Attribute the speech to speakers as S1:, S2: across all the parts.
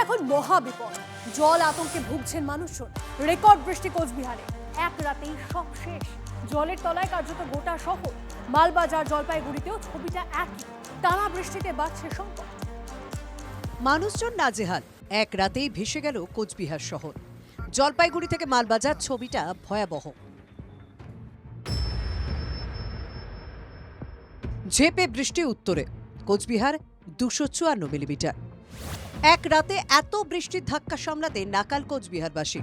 S1: এখন মহা বিপদ। জল আতঙ্কে ভুগছেন মানুষজন। রেকর্ড বৃষ্টি কোচবিহারে, এক রাতেই সব শেষ। জলের তলায় কার্যত গোটা শহর। মালবাজার, জলপাইগুড়িতেও ছবিটা একই। টানা বৃষ্টিতে বাড়ছে সংকট।
S2: মানুষজন নাজেহাল। এক রাতেই ভেসে গেল কোচবিহার শহর। জলপাইগুড়ি থেকে মালবাজার, ছবিটা ভয়াবহ। ঝেপে বৃষ্টি উত্তরে, কোচবিহার 254 মিলিমিটার। এক রাতে এত বৃষ্টির ধাক্কা সামলাতে নাকাল কোচবিহারবাসী।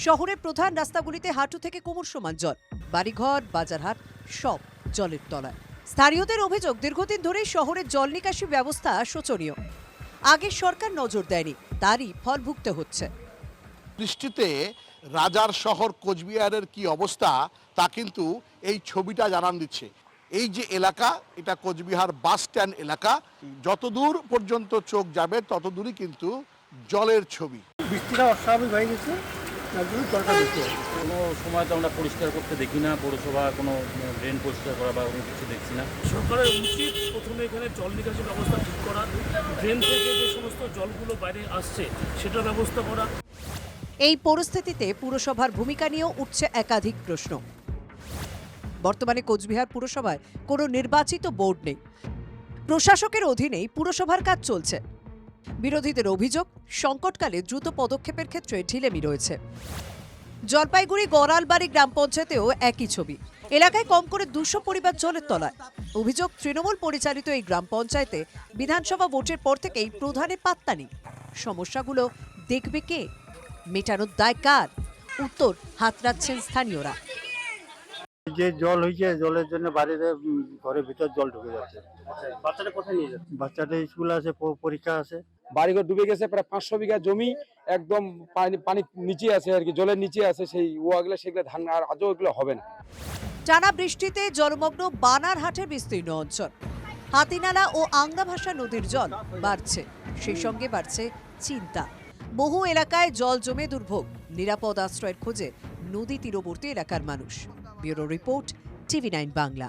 S2: শহরের প্রধান রাস্তাগুলিতে হাঁটু থেকে কোমর সমান জল। বাড়িঘর, বাজারহাট সব জলের তলায়। স্থানীয়দের অভিযোগ, দীর্ঘদিন ধরে শহরের জল নিকাশি ব্যবস্থা শোচনীয়। আগে সরকার নজর দেয়নি, তারই ফল ভুগতে হচ্ছে।
S3: বৃষ্টিতে রাজার শহর কোচবিহারের কি অবস্থা তা কিন্তু এই ছবিটা জানান দিচ্ছে। এই যে এলাকা, এটা কোচবিহার বাস স্ট্যান্ড এলাকা। যতদূর পর্যন্ত চোখ যাবে ততদূরই কিন্তু জলের ছবি।
S4: বৃষ্টিটা অস্বাভাবিক হয়ে গেছে, তার জন্য জলটা বেশি হয়।
S5: কোনো সময় তো আমরা পরিষ্কার করতে দেখি না, পৌরসভা কোনো ড্রেন পরিষ্কার করা বা কোনো কিছু দেখছি না।
S6: সরকারের উচিত প্রথমে এখানে জল নিকাশি ব্যবস্থা ঠিক করা, ড্রেন থেকে যে সমস্ত জলগুলো বাইরে আসছে সেটা ব্যবস্থা করা।
S2: এই পরিস্থিতিতে পুরসভার ভূমিকা নিয়েও উঠছে একাধিক প্রশ্ন। বর্তমানে কোচবিহার পুরসভায় কোনো নির্বাচিত বোর্ড নেই। প্রশাসকের অধীনেই পুরসভার কাজ চলছে। বিরোধীদের অভিযোগ, সংকটকালে দ্রুত পদক্ষেপের ক্ষেত্রে ঢিলেমি রয়েছে। জলপাইগুড়ি গড়ালবাড়ি গ্রাম পঞ্চায়েতেও একই ছবি। এলাকায় কম করে 200 পরিবার জলের তলায়। অভিযোগ, তৃণমূল পরিচালিত এই গ্রাম পঞ্চায়েতে বিধানসভা ভোটের পর থেকেই প্রধানের পাত্তা নেই। সমস্যাগুলো দেখবে কে? মেটানোর দায় কার? উত্তর হাতড়াচ্ছেন স্থানীয়রা।
S4: যে জল হয়েছে, জলের জন্য বাড়িতে ঘরের ভিতর জল ঢুকে যাচ্ছে।
S6: বাচ্চাটা কোথায় নিয়ে যাচ্ছে?
S4: বাচ্চাদের স্কুল আছে, পরীক্ষা আছে।
S7: বাড়িঘর ডুবে গেছে, প্রায় 500 বিঘা জমি একদম পানি নিচে আছে আর কি, জলের নিচে আছে। সেই ওয়াগুলো সেগুলো ধান আর আজও এগুলো হবে না।
S2: টানা বৃষ্টিতে জলমগ্ন বানারহাটের বিস্তীর্ণ অঞ্চল। হাতিনালা ও আংরাভাষা নদীর জল বাড়ছে, সেই সঙ্গে বাড়ছে চিন্তা। বহু এলাকায় জল জমে দুর্ভোগ। নিরাপদ আশ্রয়ের খোঁজে নদী তীরবর্তী এলাকার মানুষ। Bureau report, TV9 Bangla.